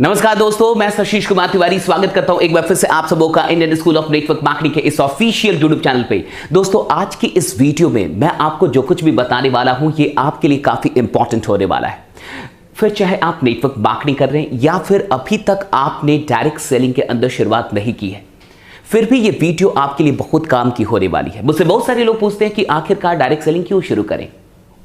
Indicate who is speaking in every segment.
Speaker 1: नमस्कार दोस्तों, मैं आशीष कुमार तिवारी स्वागत करता हूं एक बार फिर से आप सबों का Indian school of network marketing के इस ऑफिशियल यूट्यूब चैनल पे। दोस्तों, आज की इस वीडियो में मैं आपको जो कुछ भी बताने वाला हूं ये आपके लिए काफी इंपॉर्टेंट होने वाला है। फिर चाहे आप नेटवर्क मार्केटिंग कर रहे हैं या फिर अभी तक आपने डायरेक्ट सेलिंग के अंदर शुरुआत नहीं की है, फिर भी ये वीडियो आपके लिए बहुत काम की होने वाली है। मुझसे बहुत सारे लोग पूछते हैं कि आखिरकार डायरेक्ट सेलिंग क्यों शुरू करें,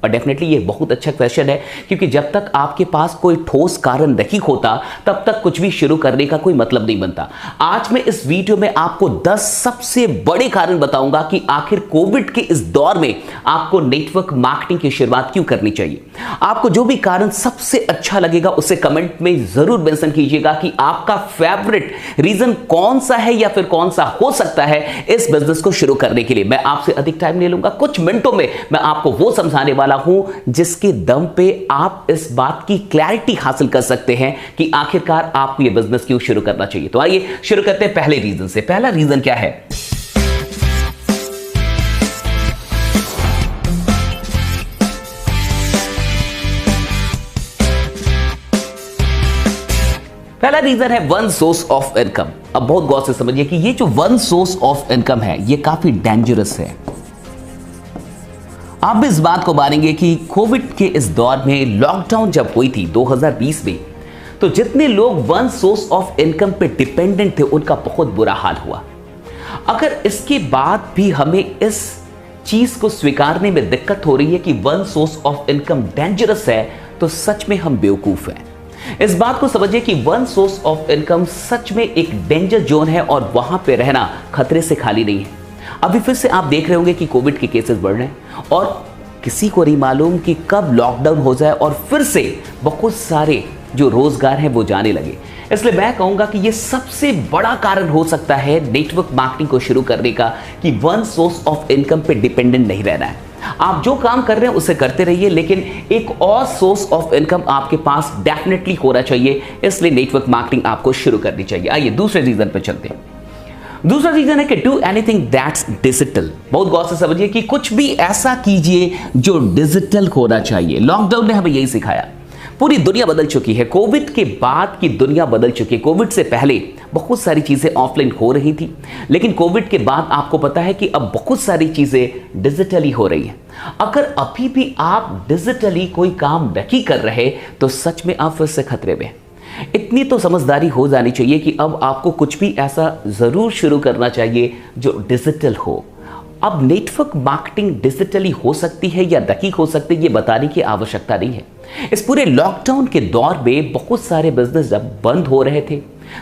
Speaker 1: और डेफिनेटली ये बहुत अच्छा क्वेश्चन है, क्योंकि जब तक आपके पास कोई ठोस कारण नहीं होता तब तक कुछ भी शुरू करने का कोई मतलब नहीं बनता। आज मैं इस वीडियो में आपको 10 सबसे बड़े कारण बताऊंगा कि आखिर कोविड के इस दौर में आपको नेटवर्क मार्केटिंग की शुरुआत क्यों करनी चाहिए। आपको जो भी कारण सबसे अच्छा लगेगा उसे कमेंट में जरूर मेंशन कीजिएगा कि आपका फेवरेट रीजन कौन सा है या फिर कौन सा हो सकता है इस बिजनेस को शुरू करने के लिए। मैं आपसे अधिक टाइम नहीं लूंगा, कुछ मिनटों में मैं आपको वो समझाने वाला हूं जिसके दम पे आप इस बात की क्लैरिटी हासिल कर सकते हैं कि आखिरकार आपको यह बिजनेस क्यों शुरू करना चाहिए। तो आइए शुरू करते हैं पहले रीजन से। पहला रीजन क्या है? पहला रीजन है वन सोर्स ऑफ इनकम। अब बहुत गौर से समझिए कि ये जो वन सोर्स ऑफ इनकम है ये काफी डेंजरस है। आप भी इस बात को मानेंगे कि कोविड के इस दौर में लॉकडाउन जब हुई थी 2020 में, तो जितने लोग वन सोर्स ऑफ इनकम पे डिपेंडेंट थे उनका बहुत बुरा हाल हुआ। अगर इसके बाद भी हमें इस चीज को स्वीकारने में दिक्कत हो रही है कि one source of income dangerous है, तो सच में हम बेवकूफ हैं। इस बात को समझिए कि वन सोर्स ऑफ इनकम सच में एक डेंजर जोन है और वहां पे रहना खतरे से खाली नहीं है। अभी फिर से आप देख रहे होंगे कि कोविड के केसेस बढ़ रहे हैं और किसी को नहीं मालूम कि कब लॉकडाउन हो जाए और फिर से बहुत सारे जो रोजगार हैं वो जाने लगे। इसलिए मैं कहूंगा कि ये सबसे बड़ा कारण हो सकता है नेटवर्क मार्केटिंग को शुरू करने का कि वन सोर्स ऑफ इनकम पे डिपेंडेंट नहीं रहना है। आप जो काम कर रहे हैं उसे करते रहिए, लेकिन एक और सोर्स ऑफ इनकम आपके पास डेफिनेटली होना चाहिए। इसलिए नेटवर्क मार्केटिंग आपको शुरू करनी चाहिए। आइए दूसरे रीजन पे चलते हैं। दूसरा रीजन है कि डू एनीथिंग दैट्स डिजिटल। बहुत गौर से समझिए कि कुछ भी ऐसा कीजिए जो डिजिटल होना चाहिए। लॉकडाउन ने हमें यही सिखाया। पूरी दुनिया बदल चुकी है। कोविड के बाद की दुनिया बदल चुकी है। कोविड से पहले बहुत सारी चीजें ऑफलाइन हो रही थी, लेकिन कोविड के बाद आपको पता है कि अब बहुत सारी चीजें डिजिटली हो रही हैं। अगर अभी भी आप डिजिटली कोई काम नहीं कर रहे तो सच में आप फिर से खतरे में हैं। इतनी तो समझदारी हो जानी चाहिए कि अब आपको कुछ भी ऐसा जरूर शुरू करना चाहिए जो डिजिटल हो। अब नेटवर्क मार्केटिंग डिजिटली हो सकती है या नहीं हो सकती ये बताने की आवश्यकता नहीं है। इस पूरे लॉकडाउन के दौर में बहुत सारे बिजनेस जब बंद हो रहे थे,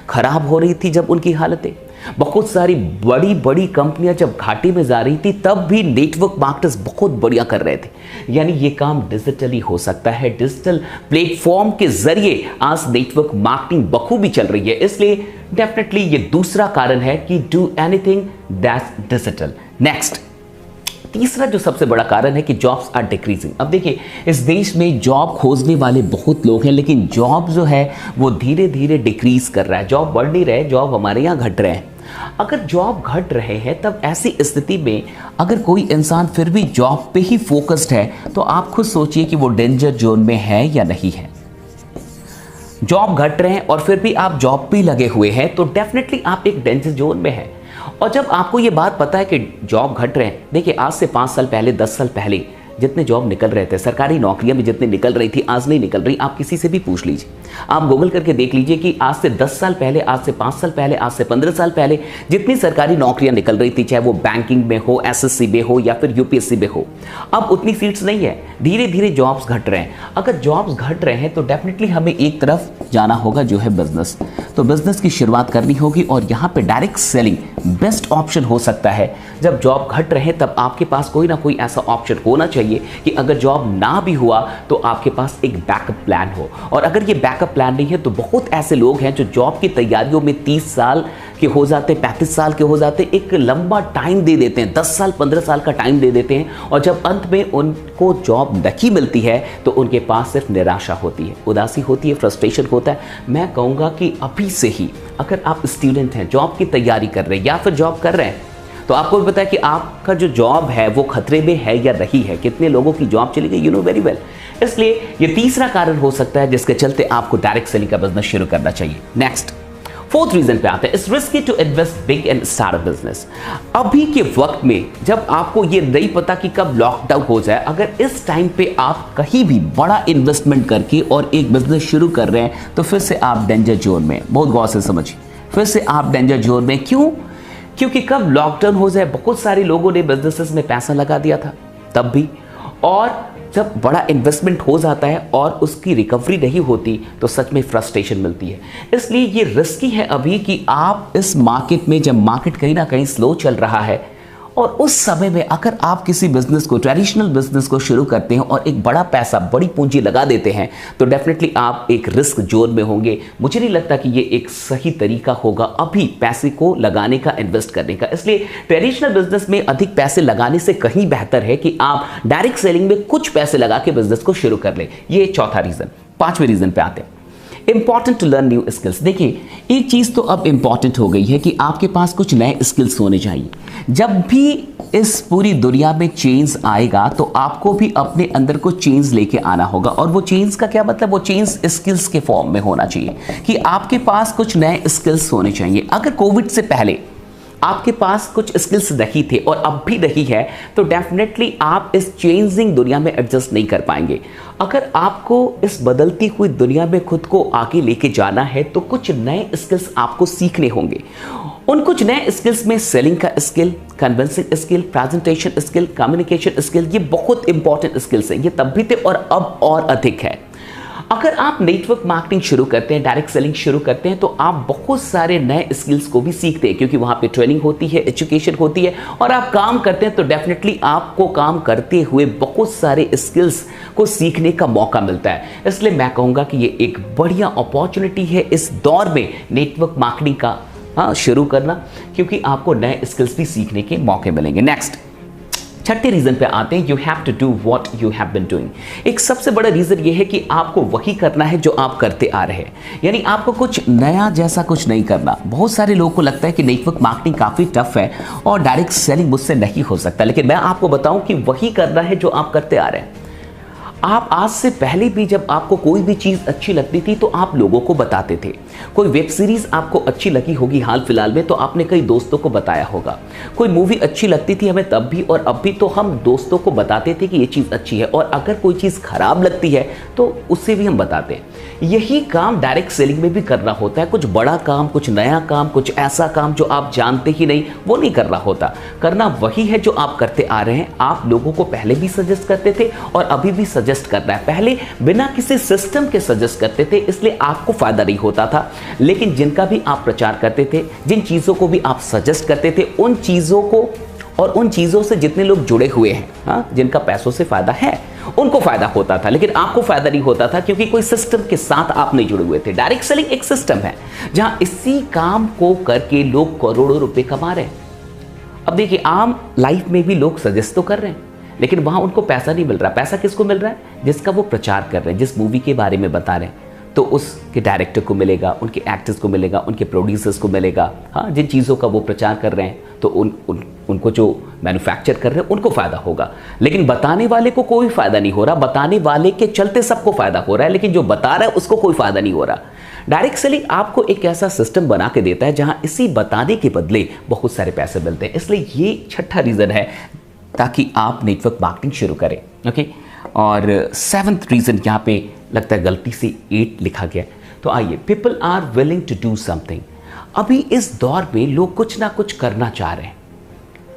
Speaker 1: खराब हो रही थी जब उनकी हालतें, बहुत सारी बड़ी बड़ी कंपनियां जब घाटे में जा रही थी, तब भी नेटवर्क मार्केटर्स बहुत बढ़िया कर रहे थे। यानी ये काम डिजिटली हो सकता है। डिजिटल प्लेटफॉर्म के जरिए आज नेटवर्क मार्केटिंग बखूबी चल रही है। इसलिए डेफिनेटली ये दूसरा कारण है कि do anything that's digital. Next, तीसरा जो सबसे बड़ा कारण है कि जॉब्स आर डिक्रीजिंग। अब देखिए, इस देश में जॉब खोजने वाले बहुत लोग हैं, लेकिन जॉब जो है वो धीरे धीरे डिक्रीज कर रहा है। जॉब बढ़ नहीं रहे, जॉब हमारे यहाँ घट रहे हैं। अगर जॉब घट रहे हैं तब ऐसी स्थिति में अगर कोई इंसान फिर भी जॉब पे ही फोकस्ड है तो आप खुद सोचिए कि वो डेंजर जोन में है या नहीं है। जॉब घट रहे हैं और फिर भी आप जॉब पे लगे हुए हैं तो डेफिनेटली आप एक डेंजर जोन में हैं। और जब आपको ये बात पता है कि जॉब घट रहे हैं, देखिए आज से 5 साल पहले, 10 साल पहले जितने जॉब निकल रहे थे, सरकारी नौकरियां भी जितनी निकल रही थी, आज नहीं निकल रही। आप किसी से भी पूछ लीजिए, आप गूगल करके देख लीजिए कि आज से 10 साल पहले, आज से 5 साल पहले, आज से 15 साल पहले जितनी सरकारी नौकरियां निकल रही थी, चाहे वो बैंकिंग में हो, एसएससी में हो या फिर यूपीएससी में हो, अब उतनी सीट्स नहीं है। धीरे धीरे जॉब्स घट रहे हैं। अगर जॉब्स घट रहे हैं तो डेफिनेटली हमें एक तरफ जाना होगा जो है बिजनेस। तो बिजनेस की शुरुआत करनी होगी और यहाँ पे डायरेक्ट सेलिंग बेस्ट ऑप्शन हो सकता है। जब जॉब घट रहे तब आपके पास कोई ना कोई ऐसा ऑप्शन होना चाहिए कि अगर जॉब ना भी हुआ तो आपके पास एक बैकअप प्लान हो। और अगर ये बैकअप प्लान नहीं है तो बहुत ऐसे लोग हैं जो जॉब की तैयारियों में 30 साल के हो जाते, 35 साल के हो जाते, एक लंबा टाइम दे देते हैं, 10 साल 15 साल का टाइम दे देते हैं, और जब अंत में उनको जॉब नहीं मिलती है तो उनके पास सिर्फ निराशा होती है, उदासी होती है, फ्रस्ट्रेशन होता है। मैं कहूँगा कि अभी से ही अगर आप स्टूडेंट हैं, जॉब की तैयारी कर रहे हैं या फिर जॉब कर रहे हैं, तो आपको भी पता है कि आपका जो जॉब है वो खतरे में है या नहीं है। कितने लोगों की जॉब चली गई, यू नो वेरी वेल। इसलिए ये तीसरा कारण हो सकता है जिसके चलते आपको डायरेक्ट सेलिंग का बिजनेस शुरू करना चाहिए। नेक्स्ट, फोर्थ रीजन पे आते हैं, it's risky to invest big and start a business. अभी के वक्त में जब आपको ये नहीं पता कि कब लॉकडाउन हो जाए, अगर इस टाइम पे आप कहीं भी बड़ा इन्वेस्टमेंट करके और एक बिजनेस शुरू कर रहे हैं तो फिर से आप डेंजर जोन में। बहुत गौर से समझिए, फिर से आप डेंजर जोन में। क्यों? क्योंकि कब लॉकडाउन हो जाए, बहुत सारे लोगों ने बिजनेसेस में पैसा लगा दिया था तब भी, और जब बड़ा इन्वेस्टमेंट हो जाता है और उसकी रिकवरी नहीं होती तो सच में फ्रस्ट्रेशन मिलती है। इसलिए ये रिस्की है अभी कि आप इस मार्केट में, जब मार्केट कहीं ना कहीं स्लो चल रहा है और उस समय में अगर आप किसी बिजनेस को, ट्रेडिशनल बिजनेस को शुरू करते हैं और एक बड़ा पैसा, बड़ी पूंजी लगा देते हैं तो डेफिनेटली आप एक रिस्क जोन में होंगे। मुझे नहीं लगता कि ये एक सही तरीका होगा अभी पैसे को लगाने का, इन्वेस्ट करने का। इसलिए ट्रेडिशनल बिजनेस में अधिक पैसे लगाने से कहीं बेहतर है कि आप डायरेक्ट सेलिंग में कुछ पैसे लगा के बिजनेस को शुरू कर लें। ये चौथा रीजन। पांचवें रीजन पे आते हैं, important to learn new skills. देखिए, एक चीज तो अब इंपॉर्टेंट हो गई है कि आपके पास कुछ नए स्किल्स होने चाहिए। जब भी इस पूरी दुनिया में चेंज आएगा तो आपको भी अपने अंदर को चेंज लेके आना होगा। और वो चेंज का क्या मतलब? वो चेंज स्किल्स के फॉर्म में होना चाहिए कि आपके पास कुछ नए स्किल्स होने चाहिए। अगर कोविड से पहले आपके पास कुछ स्किल्स नहीं थे और अब भी नहीं है तो डेफिनेटली आप इस चेंजिंग दुनिया में एडजस्ट नहीं कर पाएंगे। अगर आपको इस बदलती हुई दुनिया में खुद को आगे लेके जाना है तो कुछ नए स्किल्स आपको सीखने होंगे। उन कुछ नए स्किल्स में सेलिंग का skill, convincing skill, presentation skill, communication skill, ये बहुत इंपॉर्टेंट स्किल्स हैं। ये तब भी थे और अब और अधिक है। अगर आप नेटवर्क मार्केटिंग शुरू करते हैं, डायरेक्ट सेलिंग शुरू करते हैं तो आप बहुत सारे नए स्किल्स को भी सीखते हैं क्योंकि वहां पे ट्रेनिंग होती है, एजुकेशन होती है और आप काम करते हैं तो डेफिनेटली आपको काम करते हुए बहुत सारे स्किल्स को सीखने का मौका मिलता है। इसलिए मैं कहूंगा कि ये एक बढ़िया अपॉर्चुनिटी है इस दौर में नेटवर्क मार्केटिंग का शुरू करना, क्योंकि आपको नए स्किल्स भी सीखने के मौके मिलेंगे। नेक्स्ट, छठे रीजन पे आते हैं, you have to do what you have been doing. एक सबसे बड़ा रीजन ये है कि आपको वही करना है जो आप करते आ रहे हैं, यानी आपको कुछ नया जैसा कुछ नहीं करना। बहुत सारे लोगों को लगता है कि नेटवर्क मार्केटिंग काफी टफ है और डायरेक्ट सेलिंग मुझसे नहीं हो सकता, लेकिन मैं आपको बताऊं कि वही करना है जो आप करते आ रहे हैं। आप आज से पहले भी जब आपको कोई भी चीज अच्छी लगती थी तो आप लोगों को बताते थे। कोई वेब सीरीज आपको अच्छी लगी होगी हाल फिलहाल में तो आपने कई दोस्तों को बताया होगा। कोई मूवी अच्छी लगती थी हमें तब भी और अब भी तो हम दोस्तों को बताते थे कि ये चीज अच्छी है, और अगर कोई चीज खराब लगती है तो उससे भी हम बताते हैं। यही काम डायरेक्ट सेलिंग में भी करना होता है। कुछ बड़ा काम, कुछ नया काम, कुछ ऐसा काम जो आप जानते ही नहीं, वो नहीं करना होता। करना वही है जो आप करते आ रहे हैं। आप लोगों को पहले भी सजेस्ट करते थे और अभी भी सजेस्ट करना है। पहले बिना किसी सिस्टम के सजेस्ट करते थे, इसलिए आपको फायदा नहीं होता था, लेकिन जिनका भी आप प्रचार करते थे, जिन चीजों को भी आप सजेस्ट करते थे, उन चीजों को और उन चीजों से जितने लोग जुड़े हुए हैं, जिनका पैसों से फायदा है, उनको फायदा होता था, लेकिन आपको फायदा नहीं होता था क्योंकि कोई सिस्टम के साथ आप नहीं जुड़े हुए थे। डायरेक्ट सेलिंग एक सिस्टम है जहां इसी काम को करके लोग करोड़ों रुपए कमा रहे हैं। अब देखिए, आम लाइफ में भी लोग सजेस्ट तो कर रहे हैं, लेकिन वहां उनको पैसा नहीं मिल रहा। पैसा किसको मिल रहा है? जिसका वो प्रचार कर रहे हैं, जिस मूवी के बारे में बता रहे हैं, तो उसके डायरेक्टर को मिलेगा, उनके एक्टर्स को मिलेगा, उनके प्रोड्यूसर्स को मिलेगा। जिन चीज़ों का वो प्रचार कर रहे हैं तो उनको जो मैन्युफैक्चर कर रहे हैं उनको फायदा होगा, लेकिन बताने वाले को कोई फायदा नहीं हो रहा। बताने वाले के चलते सबको फायदा हो रहा है, लेकिन जो बता रहा है उसको कोई फायदा नहीं हो रहा। डायरेक्ट सेलिंग आपको एक ऐसा सिस्टम बना के देता है जहां इसी बताने के बदले बहुत सारे पैसे मिलते हैं। इसलिए ये छठा रीजन है ताकि आप नेटवर्क मार्केटिंग शुरू करें। ओके, और सेवंथ रीजन यहाँ पे लगता है गलती से 8 लिखा गया, तो आइए, people are willing to do something. अभी इस दौर में लोग कुछ ना कुछ करना चाह रहे हैं।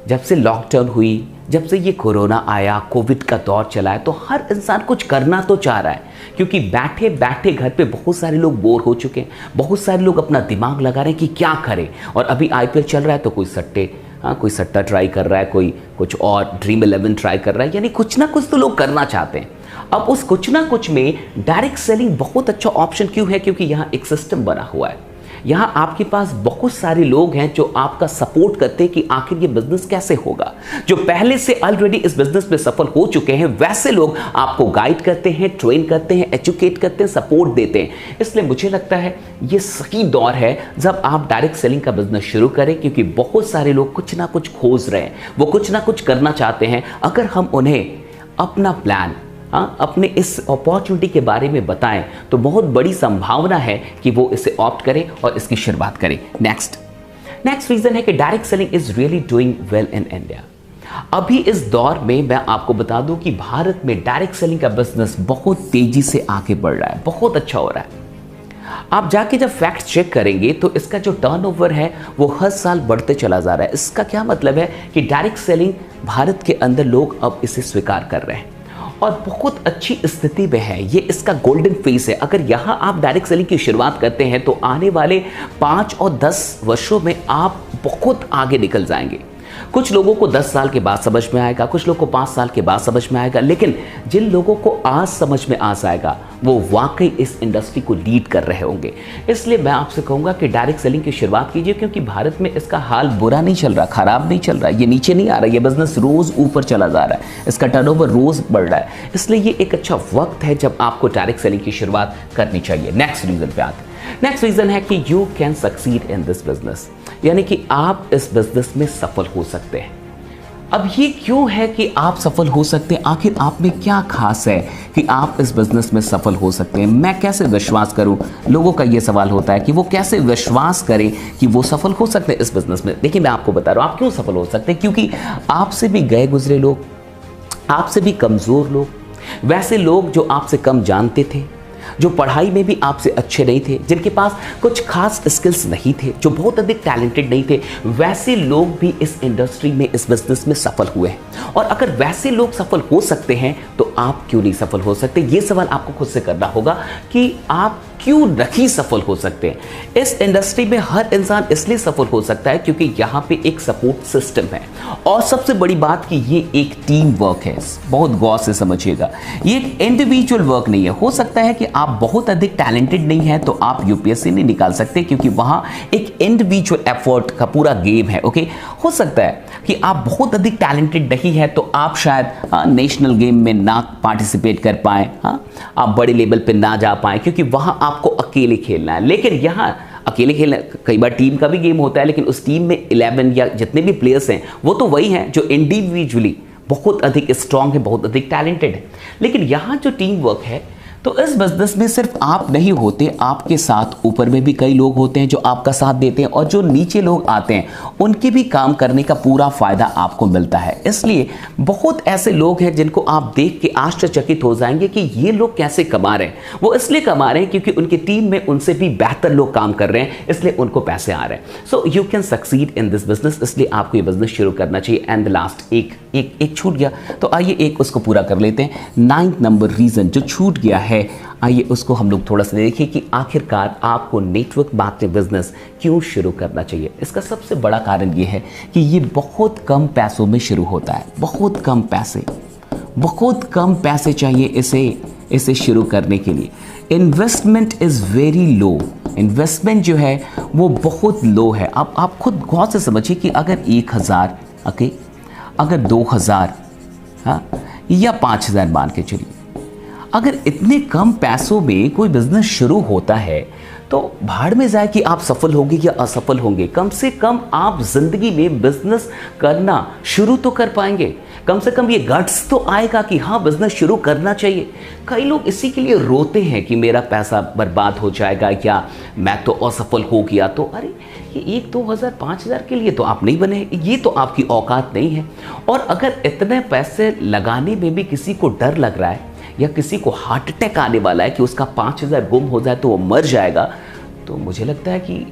Speaker 1: जब से लॉकडाउन हुई, जब से ये कोरोना आया, कोविड का दौर चला है, तो हर इंसान कुछ करना तो चाह रहा है, क्योंकि बैठे बैठे घर पे बहुत सारे लोग बोर हो चुके हैं। बहुत सारे लोग अपना दिमाग लगा रहे हैं कि क्या करें। और अभी आईपीएल चल रहा है तो कोई सट्टा ट्राई कर रहा है, कोई कुछ और ड्रीम 11 ट्राई कर रहा है, यानी कुछ ना कुछ तो लोग करना चाहते हैं। अब उस कुछ ना कुछ में डायरेक्ट सेलिंग बहुत अच्छा ऑप्शन क्यों है? क्योंकि यहाँ एक सिस्टम बना हुआ है। यहाँ आपके पास बहुत सारे लोग हैं जो आपका सपोर्ट करते हैं कि आखिर ये बिजनेस कैसे होगा। जो पहले से ऑलरेडी इस बिजनेस में सफल हो चुके हैं, वैसे लोग आपको गाइड करते हैं, ट्रेन करते हैं, एजुकेट करते हैं, सपोर्ट देते हैं। इसलिए मुझे लगता है ये सही दौर है जब आप डायरेक्ट सेलिंग का बिजनेस शुरू करें, क्योंकि बहुत सारे लोग कुछ ना कुछ खोज रहे हैं, वो कुछ ना कुछ करना चाहते हैं। अगर हम उन्हें अपना प्लान, अपने इस अपॉर्चुनिटी के बारे में बताएं तो बहुत बड़ी संभावना है कि वो इसे ऑप्ट करें और इसकी शुरुआत करें। नेक्स्ट रीजन है कि direct selling is really doing well in India. अभी इस दौर में मैं आपको बता दूं कि भारत में डायरेक्ट सेलिंग का बिजनेस बहुत तेजी से आगे बढ़ रहा है, बहुत अच्छा हो रहा है। आप जाके जब फैक्ट चेक करेंगे तो इसका जो टर्नओवर है वो हर साल बढ़ते चला जा रहा है। इसका क्या मतलब है कि डायरेक्ट सेलिंग भारत के अंदर लोग अब इसे स्वीकार कर रहे हैं और बहुत अच्छी स्थिति में है। ये इसका गोल्डन फेस है। अगर यहाँ आप डायरेक्ट सेलिंग की शुरुआत करते हैं तो आने वाले 5 और 10 वर्षों में आप बहुत आगे निकल जाएंगे। कुछ लोगों को 10 साल के बाद समझ में आएगा, कुछ लोगों को 5 साल के बाद समझ में आएगा, लेकिन जिन लोगों को आज समझ में आ जाएगा वो वाकई इस इंडस्ट्री को लीड कर रहे होंगे। इसलिए मैं आपसे कहूंगा कि डायरेक्ट सेलिंग की शुरुआत कीजिए, क्योंकि भारत में इसका हाल बुरा नहीं चल रहा, खराब नहीं चल रहा, ये नीचे नहीं आ रहा, ये बिजनेस रोज ऊपर चला जा रहा है, इसका टर्नओवर रोज बढ़ रहा है। इसलिए ये एक अच्छा वक्त है जब आपको डायरेक्ट सेलिंग की शुरुआत करनी चाहिए। नेक्स्ट रीजन पे आते हैं। नेक्स्ट रीजन है कि you can succeed in this business, यानी कि आप इस बिजनेस में सफल हो सकते हैं। अब ये क्यों है कि आप सफल हो सकते हैं? आखिर आप में क्या खास है कि आप इस बिजनेस में सफल हो सकते हैं? मैं कैसे विश्वास करूं? लोगों का ये सवाल होता है कि वो कैसे विश्वास करें कि वो सफल हो सकते हैं इस बिजनेस में। देखिए, मैं आपको बता रहा हूं आप क्यों सफल हो सकते हैं। क्योंकि आपसे भी गए गुजरे लोग, आपसे भी कमजोर लोग, वैसे लोग जो आपसे कम जानते थे, जो पढ़ाई में भी आपसे अच्छे नहीं थे, जिनके पास कुछ खास स्किल्स नहीं थे, जो बहुत अधिक टैलेंटेड नहीं थे, वैसे लोग भी इस इंडस्ट्री में, इस बिजनेस में सफल हुए हैं। और अगर वैसे लोग सफल हो सकते हैं तो आप क्यों नहीं सफल हो सकते? ये सवाल आपको खुद से करना होगा कि आप क्यों नहीं सफल हो सकते हैं। इस इंडस्ट्री में हर इंसान इसलिए सफल हो सकता है क्योंकि यहाँ पे एक सपोर्ट सिस्टम है, और सबसे बड़ी बात कि ये एक टीम वर्क है। बहुत गौर से समझिएगा, ये एक इंडिविजुअल वर्क नहीं है। हो सकता है कि आप बहुत अधिक टैलेंटेड नहीं है तो आप यूपीएससी नहीं निकाल सकते, क्योंकि वहां एक इंडिविजुअल एफर्ट का पूरा गेम है। ओके, हो सकता है कि आप बहुत अधिक टैलेंटेड नहीं है तो आप शायद नेशनल गेम में ना पार्टिसिपेट कर पाए, आप बड़े लेवल पे ना जा पाए, क्योंकि वहां आपको अकेले खेलना है। लेकिन यहाँ अकेले खेलना, कई बार टीम का भी गेम होता है, लेकिन उस टीम में 11 या जितने भी प्लेयर्स हैं वो तो वही हैं जो इंडिविजुअली बहुत अधिक स्ट्रांग है, बहुत अधिक टैलेंटेड है। लेकिन यहाँ जो टीम वर्क है, तो इस बिजनेस में सिर्फ आप नहीं होते, आपके साथ ऊपर में भी कई लोग होते हैं जो आपका साथ देते हैं, और जो नीचे लोग आते हैं उनके भी काम करने का पूरा फायदा आपको मिलता है। इसलिए बहुत ऐसे लोग हैं जिनको आप देख के आश्चर्यचकित हो जाएंगे कि ये लोग कैसे कमा रहे हैं। वो इसलिए कमा रहे हैं क्योंकि उनकी टीम में उनसे भी बेहतर लोग काम कर रहे हैं, इसलिए उनको पैसे आ रहे हैं। So you can succeed in this business, इसलिए आपको ये बिजनेस शुरू करना चाहिए। एंड लास्ट एक छूट गया, तो आइए एक उसको पूरा कर लेते हैं। 9th नंबर रीजन जो छूट गया है, आइए उसको हम लोग थोड़ा सा देखिए कि आखिरकार आपको नेटवर्क मार्केटिंग बिजनेस क्यों शुरू करना चाहिए। इसका सबसे बड़ा कारण ये है कि ये बहुत कम पैसों में शुरू होता है। बहुत कम पैसे चाहिए इसे शुरू करने के लिए। Investment is very low, investment जो है वो बहुत लो है। अब आप खुद गौर से समझिए कि अगर 1000, ओके, अगर 2000 या 5000 मान के चलिए, अगर इतने कम पैसों में कोई बिजनेस शुरू होता है तो भाड़ में जाए कि आप सफल होंगे या असफल होंगे। कम से कम आप जिंदगी में बिजनेस करना शुरू तो कर पाएंगे। कम से कम ये गट्स तो आएगा कि हाँ, बिजनेस शुरू करना चाहिए। कई लोग इसी के लिए रोते हैं कि मेरा पैसा बर्बाद हो जाएगा या मैं तो असफल हो गया। तो अरे, ये 1, 2000, 5000 के लिए तो आप नहीं बने, ये तो आपकी औकात नहीं है। और अगर इतने पैसे लगाने में भी किसी को डर लग रहा है या किसी को हार्ट अटैक आने वाला है कि उसका 5000 गुम हो जाए तो वो मर जाएगा, तो मुझे लगता है कि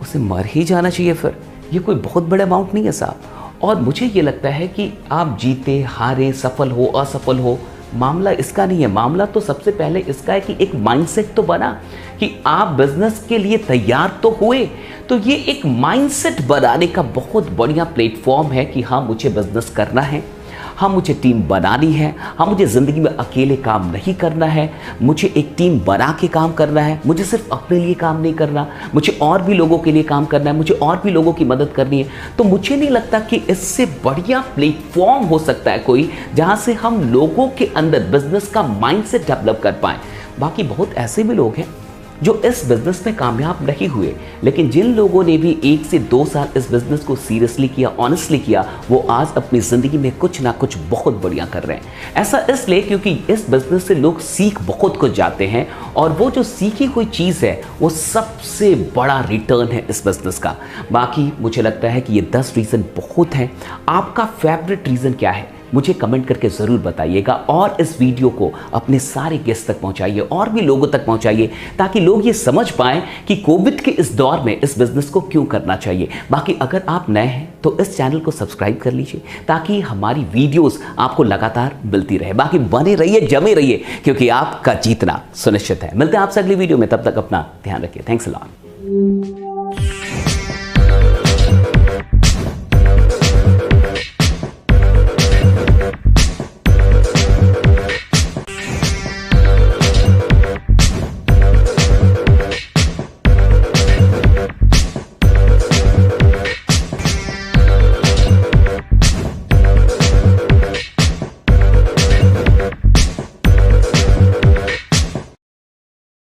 Speaker 1: उसे मर ही जाना चाहिए। फिर ये कोई बहुत बड़ा अमाउंट नहीं है साहब। और मुझे ये लगता है कि आप जीते हारे, सफल हो असफल हो, मामला इसका नहीं है। मामला तो सबसे पहले इसका है कि एक माइंडसेट तो बना कि आप बिजनेस के लिए तैयार तो हुए। तो ये एक माइंडसेट बनाने का बहुत बढ़िया प्लेटफॉर्म है कि हाँ, मुझे बिजनेस करना है, हाँ मुझे टीम बनानी है, हाँ मुझे ज़िंदगी में अकेले काम नहीं करना है, मुझे एक टीम बना के काम करना है, मुझे सिर्फ अपने लिए काम नहीं करना, मुझे और भी लोगों के लिए काम करना है, मुझे और भी लोगों की मदद करनी है। तो मुझे नहीं लगता कि इससे बढ़िया प्लेटफॉर्म हो सकता है कोई, जहाँ से हम लोगों के अंदर बिजनेस का माइंडसेट डेवलप कर पाएँ। बाकी बहुत ऐसे भी लोग हैं जो इस बिजनेस में कामयाब नहीं हुए, लेकिन जिन लोगों ने भी 1 से 2 साल इस बिजनेस को सीरियसली किया, ऑनेस्टली किया, वो आज अपनी जिंदगी में कुछ ना कुछ बहुत बढ़िया कर रहे हैं। ऐसा इसलिए क्योंकि इस बिजनेस से लोग सीख बहुत कुछ जाते हैं और वो जो सीखी हुई चीज़ है वो सबसे बड़ा रिटर्न है इस बिजनेस का। बाकी मुझे लगता है कि ये 10 रीज़न बहुत हैं। आपका फेवरेट रीज़न क्या है मुझे कमेंट करके ज़रूर बताइएगा और इस वीडियो को अपने सारे गेस्ट तक पहुंचाइए और भी लोगों तक पहुंचाइए ताकि लोग ये समझ पाएं कि कोविड के इस दौर में इस बिजनेस को क्यों करना चाहिए। बाकी अगर आप नए हैं तो इस चैनल को सब्सक्राइब कर लीजिए ताकि हमारी वीडियोस आपको लगातार मिलती रहे। बाकी बने रहिए, जमे रहिए, क्योंकि आपका जीतना सुनिश्चित है। मिलते हैं आपसे अगली वीडियो में, तब तक अपना ध्यान रखिए। Thanks a lot.